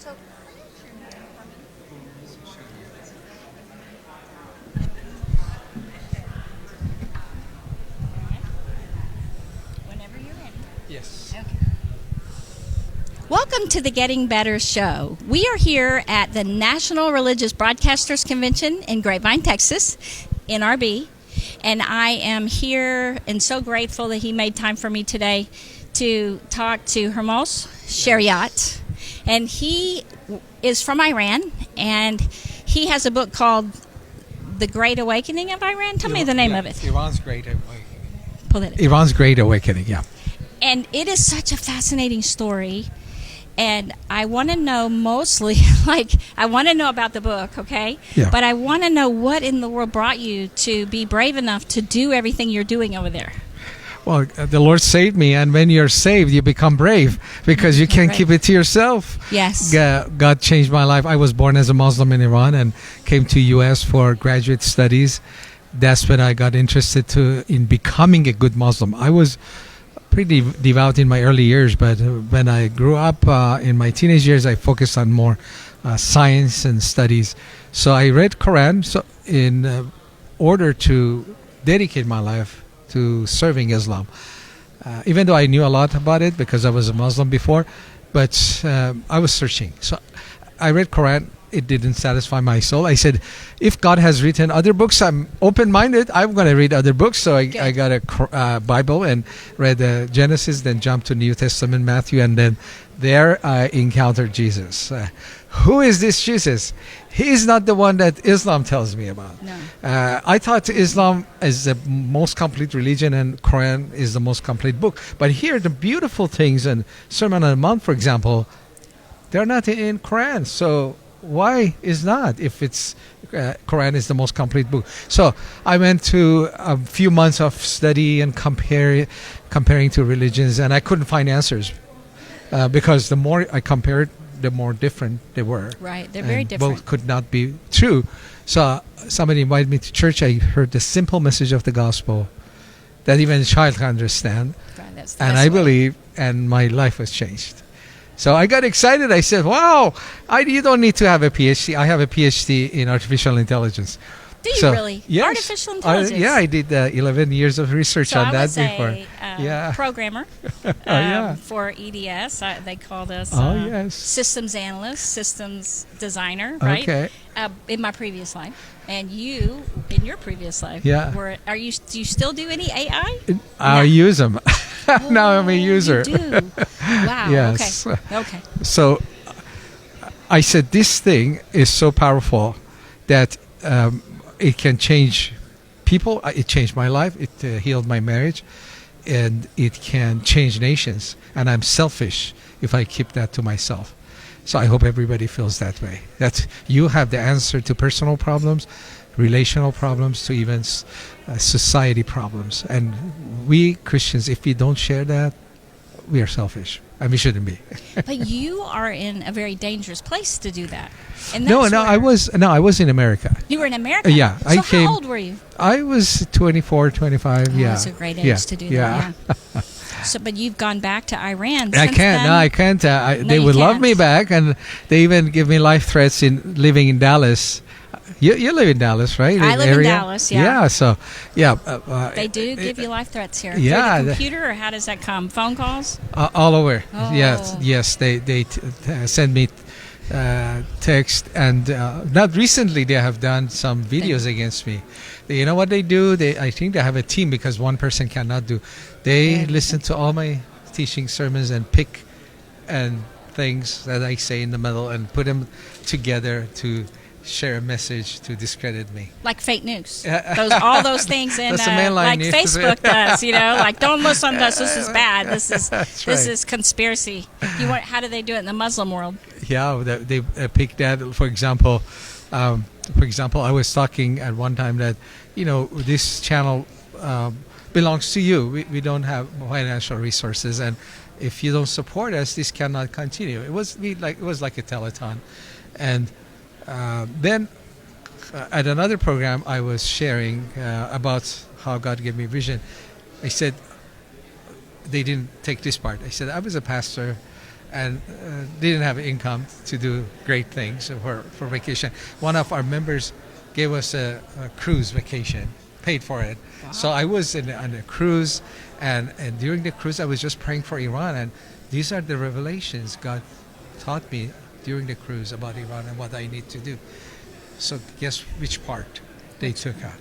So, whenever you're ready. Yes. Okay. Welcome to the Getting Better Show. We are here at the National Religious Broadcasters Convention in Grapevine, Texas, NRB. And I am here and so grateful that he made time for me today to talk to Hermozs Shariat. And he is from Iran, and he has a book called The Great Awakening of Iran. Tell me the name of it. Iran's Great Awakening. Pull it. Iran's Great Awakening, yeah. And it is such a fascinating story. And I want to know mostly, I want to know about the book, okay? Yeah. But I want to know what in the world brought you to be brave enough to do everything you're doing over there. Well, the Lord saved me, and when you're saved, you become brave because you can't keep it to yourself. Yes. God changed my life. I was born as a Muslim in Iran and came to U.S. for graduate studies. That's when I got interested in becoming a good Muslim. I was pretty devout in my early years, but when I grew up in my teenage years, I focused on more science and studies. So I read Quran in order to dedicate my life to serving Islam. Even though I knew a lot about it because I was a Muslim before, but I was searching. So I read Quran. It didn't satisfy my soul. I said, if God has written other books, I'm open-minded. I'm going to read other books. So I got a Bible and read Genesis, then jumped to New Testament, Matthew, and then there I encountered Jesus. Who is this Jesus? He is not the one that Islam tells me about. No. I thought Islam is the most complete religion and Quran is the most complete book. But here, the beautiful things and Sermon on the Mount, for example, they're not in Quran. So why is not if it's Quran is the most complete book? So I went to a few months of study and comparing to religions, and I couldn't find answers because the more I compared, the more different they were. Right, they're very different. Both could not be true. So somebody invited me to church. I heard the simple message of the gospel that even a child can understand, God, that's the and best I way. believe, and my life was changed. So I got excited. I said, wow, you don't need to have a PhD. I have a PhD in artificial intelligence. Do you really? Yes. Artificial intelligence? Yeah, I did 11 years of research So on I that was before. a programmer yeah. for EDS. They called us yes. systems analyst, systems designer, right? Okay. In my previous life. And you, in your previous life, Yeah. do you still do any AI? I use them. Now I'm a user. You do? Wow. Yes. Okay. So I said, this thing is so powerful that it can change people. It changed my life. It healed my marriage. And it can change nations. And I'm selfish if I keep that to myself. So I hope everybody feels that way. That you have the answer to personal problems, relational problems, to even society problems. And we Christians, if we don't share that, we are selfish. And we shouldn't be. But you are in a very dangerous place to do that. And No, that's where- I was in America. You were in America? Yeah, So I came. how old were you? I was 24, 25. Oh, yeah, that's a great age yeah. to do yeah. that. Yeah. So, but you've gone back to Iran. I since can't. then? No, I can't. They you would love can't. me back, and they even give me life threats in living in Dallas. You live in Dallas, right? I live in area? Dallas, yeah. Yeah. So, yeah. They do give you life threats here. Yeah, Through the computer, or how does that come? Phone calls? all over. Oh. Yes. They send me text, and not recently they have done some videos against me. You know what they do? I think they have a team because one person cannot do. They listen to all my teaching sermons and pick and things that I say in the middle and put them together to share a message to discredit me. Like fake news. All those things in That's the mainline like news. Facebook does, like don't listen to this. This is bad. This That's this right. is conspiracy. How do they do it in the Muslim world? Yeah, they pick that. For example, I was talking at one time that this channel belongs to you. We don't have financial resources, and if you don't support us, this cannot continue. It was like a telethon, and then at another program I was sharing about how God gave me vision. I said they didn't take this part. I said I was a pastor and didn't have income to do great things for vacation. One of our members gave us a cruise vacation, paid for it. Wow. So I was on a cruise, and during the cruise I was just praying for Iran, and these are the revelations God taught me during the cruise about Iran and what I need to do. So guess which part they took out?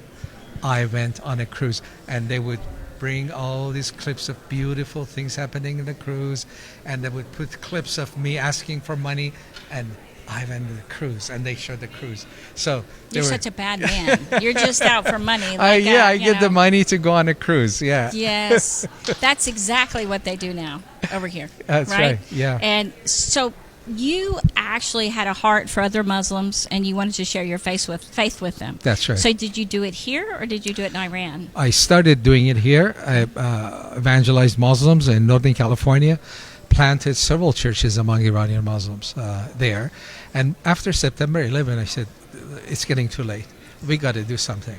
I went on a cruise, and they would bring all these clips of beautiful things happening in the cruise, and they would put clips of me asking for money, and I went on the cruise, and they showed the cruise. So you're such a bad man. You're just out for money. Like I get the money to go on a cruise. Yeah. Yes, that's exactly what they do now over here. That's right. Yeah. And so you actually had a heart for other Muslims, and you wanted to share your faith with them. That's right. So did you do it here, or did you do it in Iran? I started doing it here. I evangelized Muslims in Northern California, planted several churches among Iranian Muslims there. And after September 11, I said, it's getting too late. We got to do something.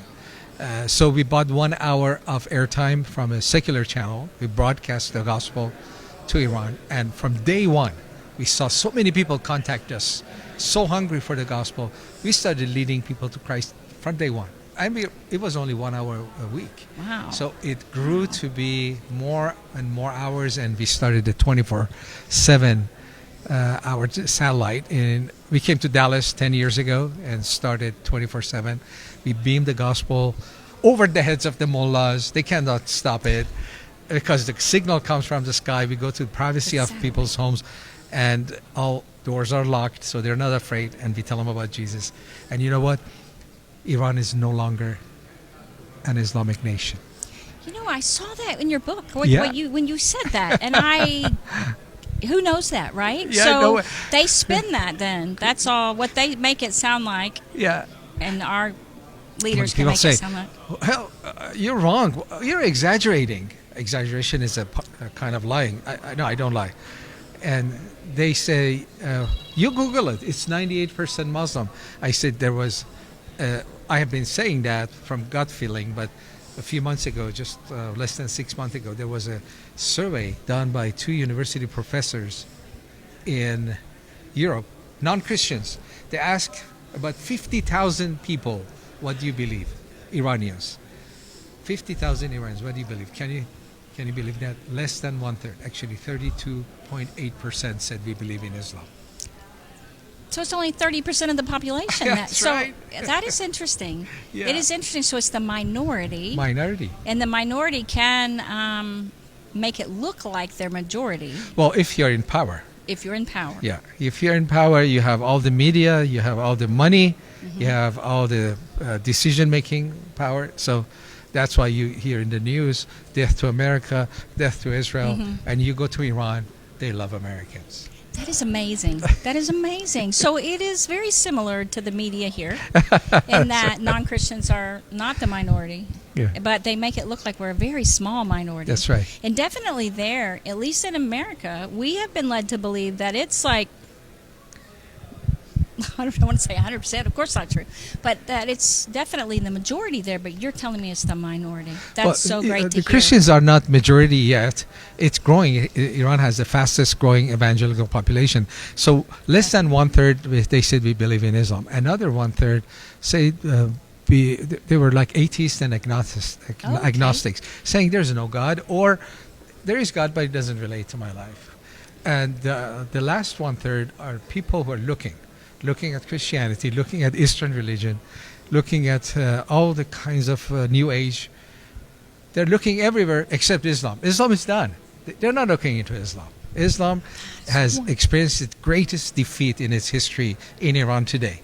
So we bought 1 hour of airtime from a secular channel. We broadcast the gospel to Iran. And from day one, we saw so many people contact us, so hungry for the gospel. We started leading people to Christ from day one. I mean, it was only 1 hour a week. Wow. So it grew to be more and more hours, and we started the 24/7 hour satellite. And we came to Dallas 10 years ago and started 24/7. We beamed the gospel over the heads of the mullahs. They cannot stop it because the signal comes from the sky. We go to the privacy of people's homes, and all doors are locked, so they're not afraid, and we tell them about Jesus. And you know what? Iran is no longer an Islamic nation. You know, I saw that in your book when you said that, and who knows that, right? Yeah, so no. they spin that then. That's all what they make it sound like. Yeah. And our leaders When can people make it say, sound like. Well, you're wrong. You're exaggerating. Exaggeration is a kind of lying. I don't lie. And they say, you Google it. It's 98% Muslim. I said there was... I have been saying that from gut feeling, but a few months ago, just less than 6 months ago, there was a survey done by 2 university professors in Europe, non-Christians. They asked about 50,000 people, what do you believe? Iranians. 50,000 Iranians, what do you believe? Can you believe that? Less than 1/3, actually 32.8% said we believe in Islam. So it's only 30% of the population. That's right. That is interesting. Yeah. It is interesting. So it's the minority. Minority. And the minority can make it look like they're majority. Well, if you're in power. If you're in power. Yeah. If you're in power, you have all the media, you have all the money, you have all the decision-making power. So that's why you hear in the news, death to America, death to Israel, and you go to Iran, they love Americans. That is amazing. That is amazing. So it is very similar to the media here in that non-Christians are not the minority, but they make it look like we're a very small minority. That's right. And definitely there, at least in America, we have been led to believe that it's like, I don't want to say 100%, of course not true, but that it's definitely the majority there, but you're telling me it's the minority. That's so great to hear. The Christians are not majority yet. It's growing. Iran has the fastest growing evangelical population. So less than 1/3, they said we believe in Islam. Another 1/3 say they were like atheists and agnostics, saying there's no God, or there is God, but it doesn't relate to my life. And the last 1/3 are people who are looking at Christianity, looking at Eastern religion, looking at all the kinds of New Age. They're looking everywhere except Islam. Islam is done. They're not looking into Islam. Islam has experienced its greatest defeat in its history in Iran today.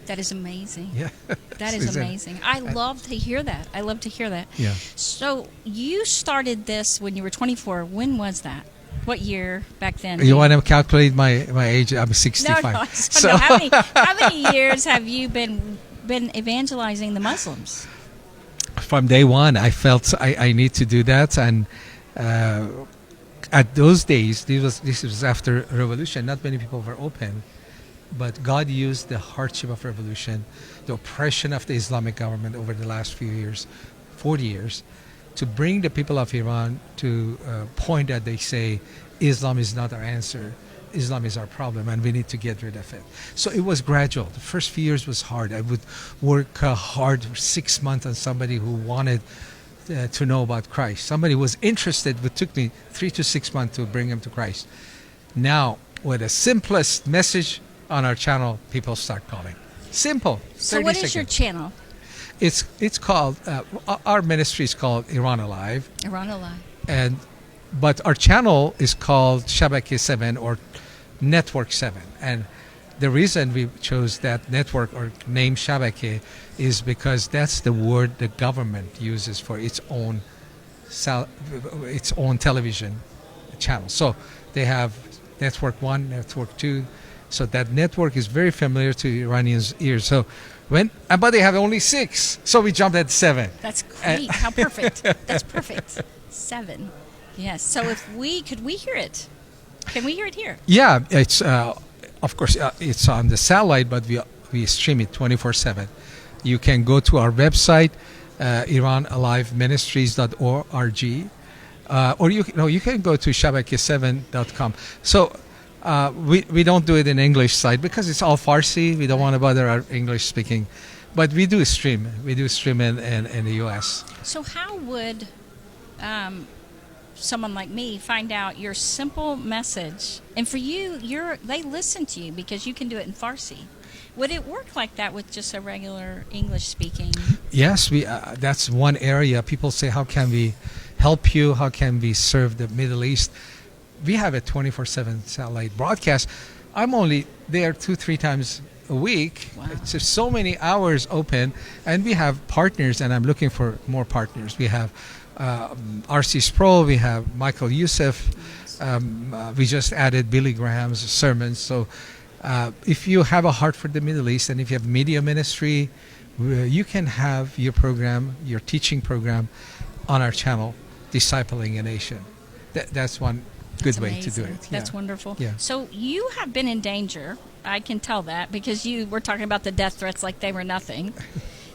That is amazing. Yeah. That is amazing. I love to hear that. I love to hear that. Yeah. So you started this when you were 24. When was that? What year back then? You want to calculate my age? I'm 65. No, So how many years have you been evangelizing the Muslims? From day one, I felt I need to do that, and at those days, this was after revolution. Not many people were open, but God used the hardship of revolution, the oppression of the Islamic government over the last few years, 40 years, to bring the people of Iran to a point that they say Islam is not our answer. Islam is our problem and we need to get rid of it. So it was gradual. The first few years was hard. I would work hard for 6 months on somebody who wanted to know about Christ. Somebody who was interested, but took me 3 to 6 months to bring him to Christ. Now, with the simplest message on our channel, people start calling. Simple. So what is your channel? It's called, our ministry is called Iran Alive. Iran Alive. But our channel is called Shabake 7 or Network 7. And the reason we chose that network or name Shabake is because that's the word the government uses for its own television channel. So they have Network 1, Network 2. So that network is very familiar to Iranians' ears. So but they have only 6. So we jumped at 7. That's great. How perfect. That's perfect. 7. Yes. So could we hear it? Can we hear it here? Yeah, it's of course it's on the satellite, but we stream it 24/7. You can go to our website, iranaliveministries.org, or you can go to shabake7.com. So we don't do it in English side because it's all Farsi. We don't want to bother our English speaking, but we do stream. We do stream in the U.S. So how would someone like me find out your simple message? And for you, they listen to you because you can do it in Farsi. Would it work like that with just a regular English speaking? Yes, that's one area. People say, how can we help you? How can we serve the Middle East? We have a 24/7 satellite broadcast. I'm only there 2-3 times a week. Wow. It's just so many hours open, and we have partners, and I'm looking for more partners. We have R.C. Sproul, we have Michael Youssef, we just added Billy Graham's sermons. So if you have a heart for the Middle East and if you have media ministry, you can have your program, your teaching program on our channel, Discipling a Nation. That's one good way to do it. That's wonderful. Yeah. So you have been in danger. I can tell that because you were talking about the death threats like they were nothing.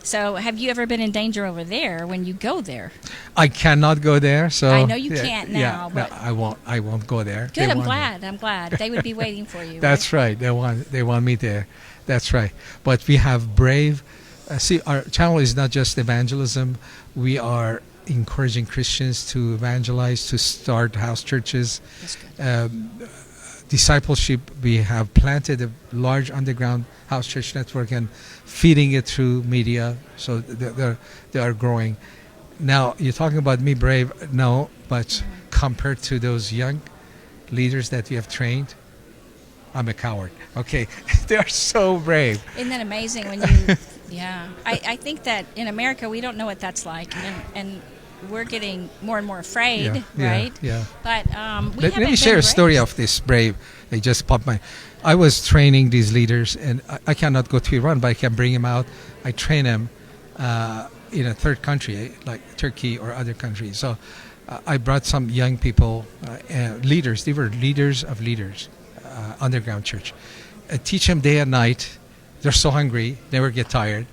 So have you ever been in danger over there when you go there? I cannot go there. So I know you can't now. But no, I won't go there. Good. I'm glad. They would be waiting for you. That's right. They want me there. That's right. But we have brave. See, our channel is not just evangelism. We are encouraging Christians to evangelize, to start house churches. That's good. Discipleship, we have planted a large underground house church network and feeding it through media, so they are growing. Now, you're talking about me brave. No, but compared to those young leaders that we have trained, I'm a coward. Okay, they are so brave. Isn't that amazing when you... Yeah. I think that in America, we don't know what that's like, and we're getting more and more afraid, right? Yeah. But let me share a story of this brave. They just popped my... I was training these leaders, and I cannot go to Iran, but I can bring them out. I train them in a third country, like Turkey or other countries. So I brought some young people, leaders. They were leaders of leaders, underground church. I teach them day and night. They're so hungry, never get tired.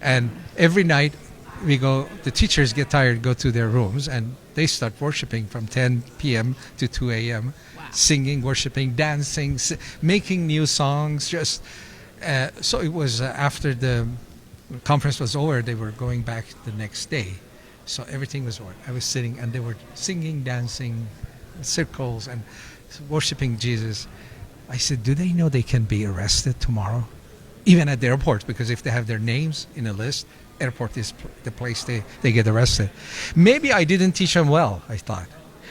And every night the teachers get tired, go to their rooms, and they start worshiping from 10 p.m. to 2 a.m., singing, worshiping, dancing, making new songs. Just so it was after the conference was over, they were going back the next day. So everything was over. I was sitting, and they were singing, dancing, circles, and worshiping Jesus. I said, do they know they can be arrested tomorrow? Even at the airport, because if they have their names in a list, airport is the place they get arrested. Maybe I didn't teach them well, I thought.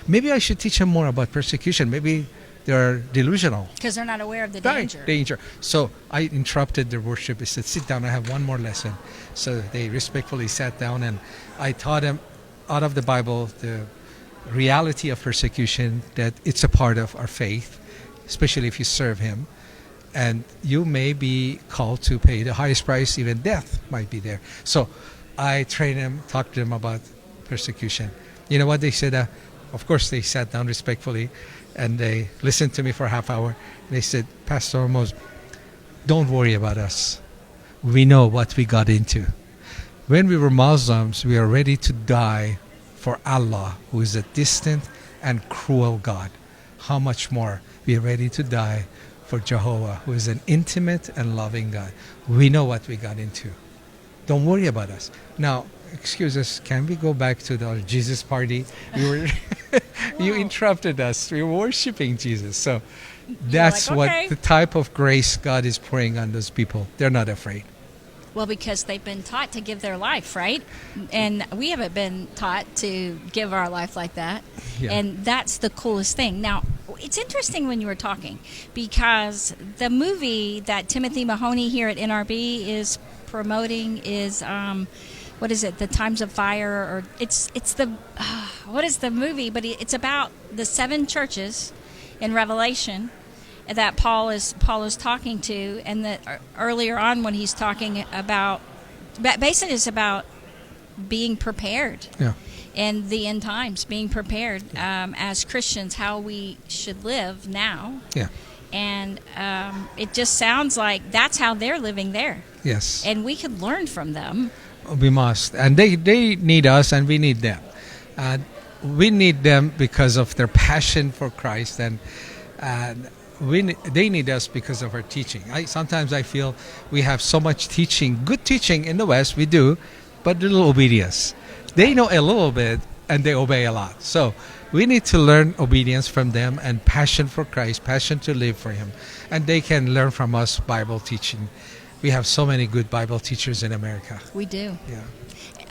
Maybe I should teach them more about persecution. Maybe they're delusional. Because they're not aware of the danger. So I interrupted their worship. I said, sit down, I have one more lesson. So they respectfully sat down, and I taught them out of the Bible the reality of persecution, that it's a part of our faith, especially if you serve Him. And you may be called to pay the highest price, even death might be there. So I trained them, talked to them about persecution. You know what they said? Of course, they sat down respectfully, and they listened to me for a half hour. They said, Pastor Hermoz, don't worry about us. We know what we got into. When we were Muslims, we are ready to die for Allah, who is a distant and cruel God. how much more we are ready to die for Jehovah, who is an intimate and loving God. We know what we got into. Don't worry about us. Now, excuse us, can we go back to the Jesus party? You were you interrupted us. We were worshiping Jesus. So that's like, okay. what the type of grace God is pouring on those people. They're not afraid. Well, because they've been taught to give their life, right? And we haven't been taught to give our life like that. Yeah. And that's the coolest thing. Now, it's interesting when you were talking, because the movie that Timothy Mahoney here at NRB is promoting is, what is it? The Times of Fire, or it's the, what is the movie? But it's about the 7 churches in Revelation that Paul is talking to, and that earlier on when he's talking about, basically it's about being prepared. Yeah. In the end times, being prepared as Christians, how we should live now. Yeah. And it just sounds like that's how they're living there. Yes. And we could learn from them. We must. And they need us, and we need them. We need them because of their passion for Christ, and they need us because of our teaching. Sometimes I feel we have so much teaching, good teaching in the West, we do, but little obedience. They know a little bit, and they obey a lot. So we need to learn obedience from them, and passion for Christ, passion to live for Him. And they can learn from us Bible teaching. We have so many good Bible teachers in America. We do. Yeah.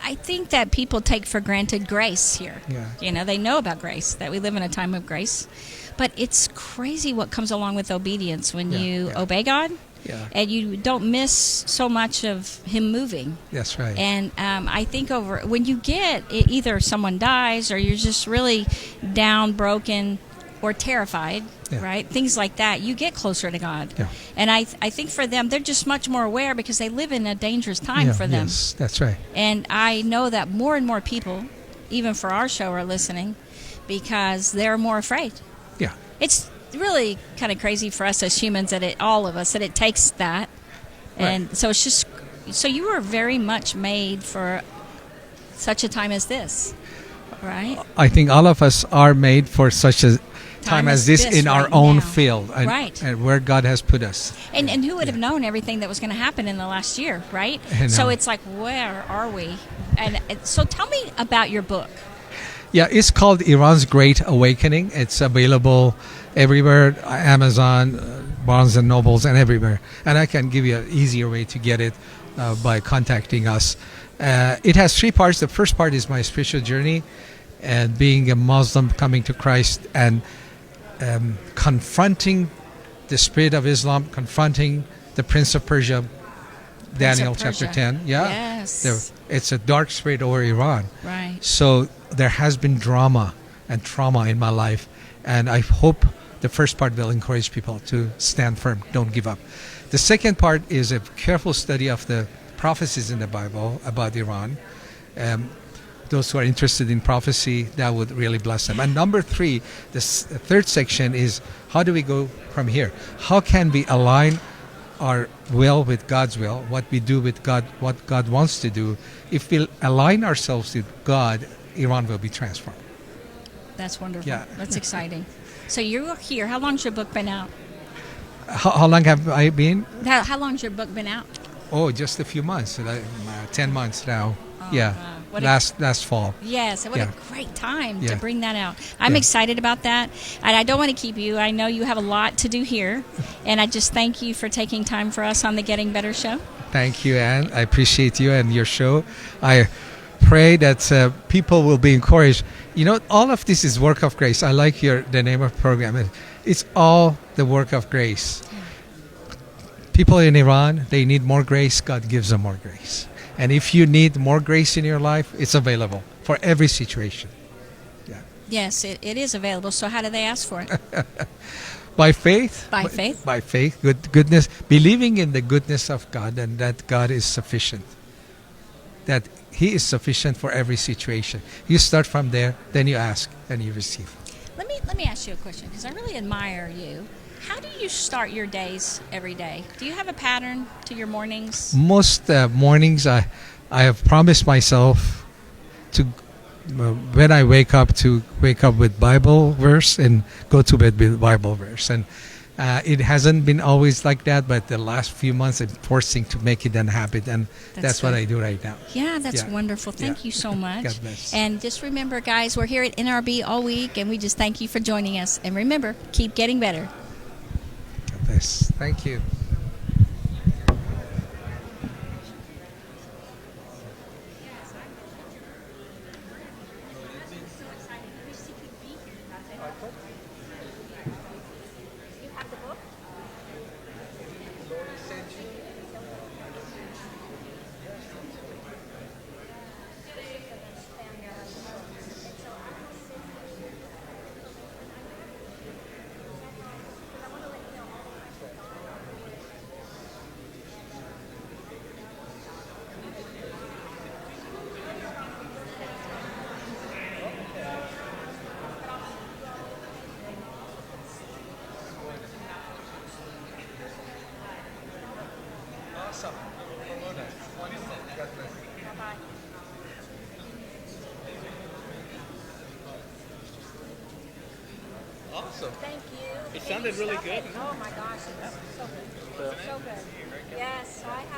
I think that people take for granted grace here. Yeah. You know, they know about grace, that we live in a time of grace. But it's crazy what comes along with obedience when you obey God. Yeah. And you don't miss so much of Him moving. That's right. And I think when you get either someone dies, or you're just really down, broken, or terrified, right? Things like that, you get closer to God. Yeah. And I think for them, they're just much more aware, because they live in a dangerous time for them. Yes, that's right. And I know that more and more people, even for our show, are listening because they're more afraid. Yeah. It's really kind of crazy for us as humans, all of us, that it takes that. And so it's just, so you were very much made for such a time as this, right? I think all of us are made for such a time as this in our own field, and where God has put us. And who would have known everything that was going to happen in the last year, right? So it's like, where are we? And so tell me about your book. Yeah, it's called Iran's Great Awakening. It's available everywhere, Amazon, Barnes & Nobles, and everywhere. And I can give you an easier way to get it by contacting us. It has 3 parts. The first part is my spiritual journey, and being a Muslim, coming to Christ, and confronting the spirit of Islam, confronting the Prince of Persia, Daniel chapter 10. Yeah. Yes. It's a dark spirit over Iran. Right. So there has been drama and trauma in my life, and I hope the first part will encourage people to stand firm, don't give up. The second part is a careful study of the prophecies in the Bible about Iran. Those who are interested in prophecy, that would really bless them. And number 3, the third section is, how do we go from here? How can we align our will with God's will, what we do with God, what God wants to do? If we align ourselves with God, Iran will be transformed. That's wonderful. Yeah. That's exciting. So you're here. How long's your book been out? How long have I been? How long's your book been out? Oh, just a few months. 10 months now. Oh, yeah. wow. Last fall. Yes, what a great time to Yeah. bring that out. I'm excited about that, and I don't want to keep you. I know you have a lot to do here, and I just thank you for taking time for us on the Getting Better show. Thank you, Anne. I appreciate you and your show. I pray that people will be encouraged. You know, all of this is work of grace. I like the name of the program. It's all the work of grace. People in Iran, they need more grace. God gives them more grace. And if you need more grace in your life, it's available for every situation. Yeah. Yes, it is available. So how do they ask for it? By faith. By faith. By faith. Goodness. Believing in the goodness of God, and that God is sufficient. That He is sufficient for every situation. You start from there, then you ask, and you receive. Let me ask you a question, because I really admire you. How do you start your days every day? Do you have a pattern to your mornings? Most mornings, I have promised myself to when I wake up with Bible verse and go to bed with Bible verse. And it hasn't been always like that, but the last few months I'm forcing to make it a habit, and that's what good. I do right now. Yeah, that's Yeah. wonderful. Thank Yeah. you so much. God bless. And just remember, guys, we're here at NRB all week, and we just thank you for joining us. And remember, keep getting better. God bless. Thank you. Awesome. Awesome. Thank you. It sounded really good. Oh my gosh, it's so good. So good. Yes, I have.